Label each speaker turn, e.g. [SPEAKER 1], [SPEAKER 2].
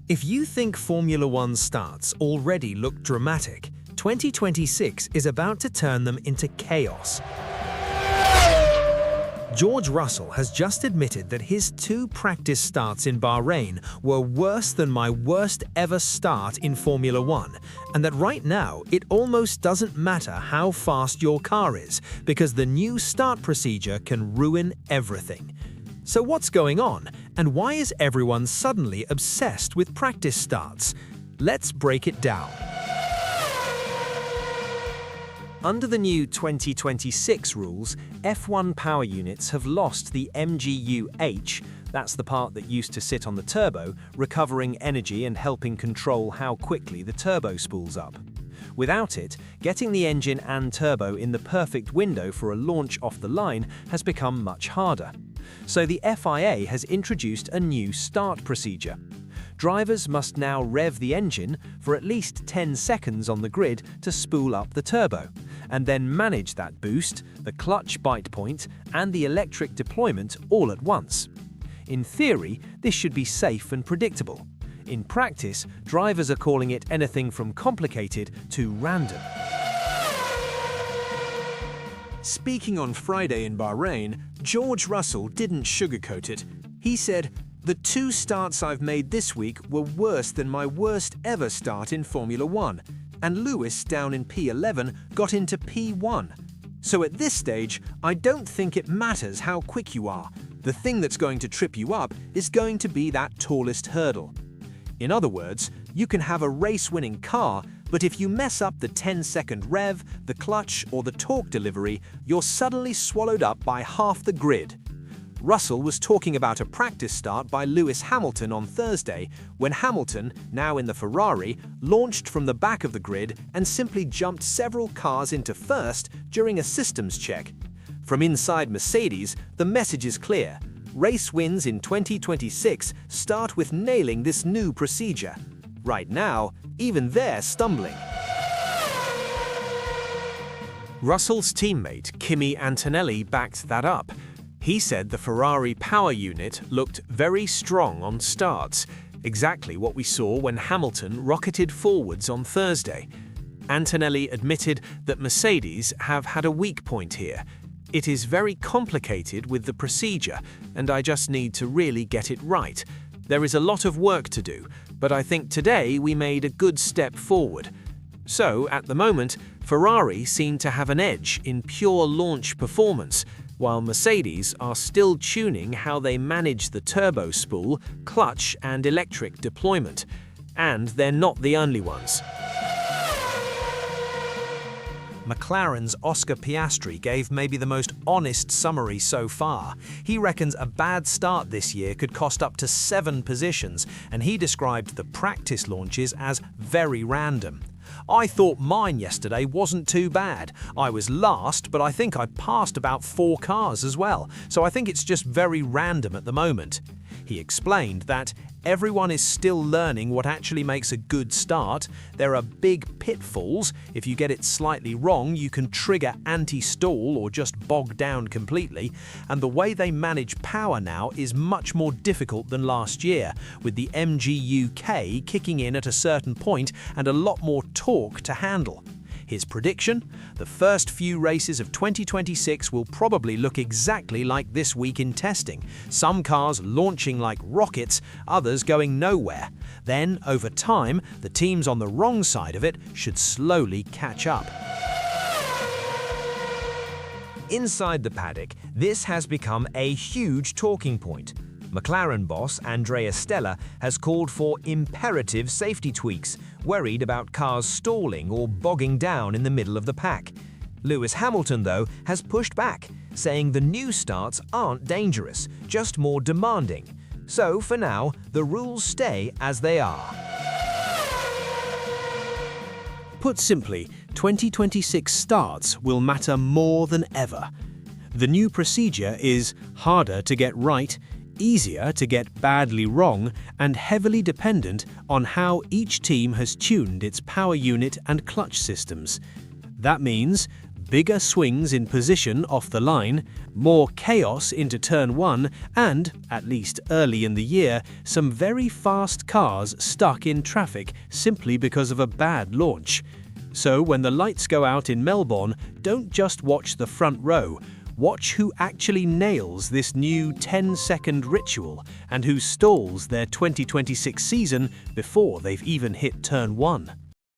[SPEAKER 1] If you think Formula One starts already look dramatic, 2026 is about to turn them into chaos. George Russell has just admitted that his 2 practice starts in Bahrain were worse than my worst ever start in Formula One, and that right now it almost doesn't matter how fast your car is, because the new start procedure can ruin everything. So what's going on, and why is everyone suddenly obsessed with practice starts? Let's break it down. Under the new 2026 rules, F1 power units have lost the MGU-H, that's the part that used to sit on the turbo, recovering energy and helping control how quickly the turbo spools up. Without it, getting the engine and turbo in the perfect window for a launch off the line has become much harder. So the FIA has introduced a new start procedure. Drivers must now rev the engine for at least 10 seconds on the grid to spool up the turbo, and then manage that boost, the clutch bite point, and the electric deployment all at once. In theory, this should be safe and predictable. In practice, drivers are calling it anything from complicated to random. Speaking on Friday in Bahrain, George Russell didn't sugarcoat it. He said, "The 2 starts I've made this week were worse than my worst ever start in Formula One, and Lewis down in P11 got into P1. So at this stage, I don't think it matters how quick you are. The thing that's going to trip you up is going to be that tallest hurdle." In other words, you can have a race-winning car, but if you mess up the 10-second rev, the clutch, or the torque delivery, you're suddenly swallowed up by half the grid. Russell was talking about a practice start by Lewis Hamilton on Thursday, when Hamilton, now in the Ferrari, launched from the back of the grid and simply jumped several cars into first during a systems check. From inside Mercedes, the message is clear. Race wins in 2026 start with nailing this new procedure. Right now, even they're stumbling. Russell's teammate Kimi Antonelli backed that up. He said the Ferrari power unit looked very strong on starts, exactly what we saw when Hamilton rocketed forwards on Thursday. Antonelli admitted that Mercedes have had a weak point here. "It is very complicated with the procedure, and I just need to really get it right. There is a lot of work to do, but I think today we made a good step forward." So, at the moment, Ferrari seem to have an edge in pure launch performance, while Mercedes are still tuning how they manage the turbo spool, clutch, and electric deployment. And they're not the only ones. McLaren's Oscar Piastri gave maybe the most honest summary so far. He reckons a bad start this year could cost up to 7 positions, and he described the practice launches as very random. "I thought mine yesterday wasn't too bad. I was last, but I think I passed about 4 cars as well, so I think it's just very random at the moment." He explained that everyone is still learning what actually makes a good start. There are big pitfalls. If you get it slightly wrong, you can trigger anti-stall or just bog down completely. And the way they manage power now is much more difficult than last year, with the MGU-K kicking in at a certain point and a lot more torque to handle. His prediction? The first few races of 2026 will probably look exactly like this week in testing. Some cars launching like rockets, others going nowhere. Then, over time, the teams on the wrong side of it should slowly catch up. Inside the paddock, this has become a huge talking point. McLaren boss Andrea Stella has called for imperative safety tweaks, worried about cars stalling or bogging down in the middle of the pack. Lewis Hamilton, though, has pushed back, saying the new starts aren't dangerous, just more demanding. So, for now, the rules stay as they are. Put simply, 2026 starts will matter more than ever. The new procedure is harder to get right, easier to get badly wrong, and heavily dependent on how each team has tuned its power unit and clutch systems. That means bigger swings in position off the line, more chaos into turn 1, and, at least early in the year, some very fast cars stuck in traffic simply because of a bad launch. So when the lights go out in Melbourne, don't just watch the front row. Watch who actually nails this new 10-second ritual and who stalls their 2026 season before they've even hit turn 1.